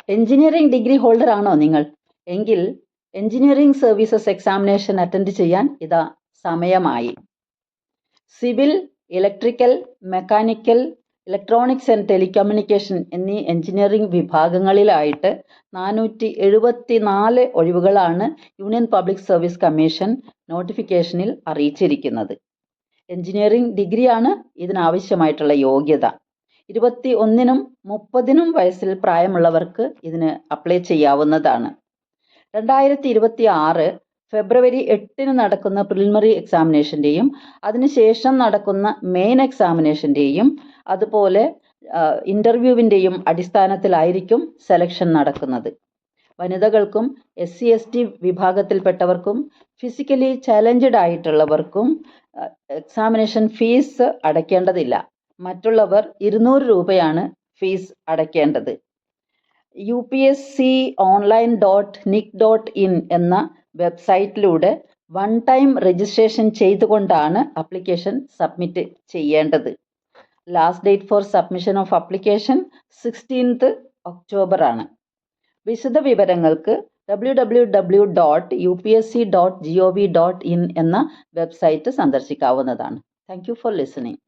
Engineering degree holder ആണോ നിങ്ങൾ? എങ്കിൽ എഞ്ചിനീയറിംഗ് സർവീസസ് എക്സാമിനേഷൻ അറ്റൻഡ് ചെയ്യാൻ ഇതാ സമയമായി. Civil, electrical, mechanical, electronics and telecommunication എന്നീ എഞ്ചിനീയറിംഗ് വിഭാഗങ്ങളിലായിട്ട് 474 ഒഴിവുകളാണ് യൂണിയൻ പബ്ലിക് സർവീസ് കമ്മീഷൻ നോട്ടിഫിക്കേഷനിൽ അറിയിച്ചിരിക്കുന്നത്. എഞ്ചിനീയറിംഗ് ഡിഗ്രിയാണ് ഇതിനാവശ്യമായിട്ടുള്ള യോഗ്യത. 21നും 30നും വയസ്സിൽ പ്രായമുള്ളവർക്ക് ഇതിന് അപ്ലൈ ചെയ്യാവുന്നതാണ്. 2026 ഫെബ്രുവരി 8 നടക്കുന്ന പ്രിലിമിനറി എക്സാമിനേഷൻ്റെയും അതിനുശേഷം നടക്കുന്ന മെയിൻ എക്സാമിനേഷൻ്റെയും അതുപോലെ ഇൻ്റർവ്യൂവിൻ്റെയും അടിസ്ഥാനത്തിലായിരിക്കും സെലക്ഷൻ നടക്കുന്നത്. വനിതകൾക്കും SC/ST വിഭാഗത്തിൽപ്പെട്ടവർക്കും ഫിസിക്കലി ചാലഞ്ചഡ് ആയിട്ടുള്ളവർക്കും എക്സാമിനേഷൻ ഫീസ് അടയ്ക്കേണ്ടതില്ല. മറ്റുള്ളവർ 200 രൂപയാണ് ഫീസ് അടയ്ക്കേണ്ടത്. upsconline.nic.in എന്ന വെബ്സൈറ്റിലൂടെ വൺ ടൈം രജിസ്ട്രേഷൻ ചെയ്തുകൊണ്ടാണ് അപ്ലിക്കേഷൻ സബ്മിറ്റ് ചെയ്യേണ്ടത്. Last date for submission of application 16th October ആണ്. വിശദ വിവരങ്ങൾക്ക് www.upsc.gov.in എന്ന വെബ്സൈറ്റ് സന്ദർശിക്കാവുന്നതാണ്. Thank you for listening.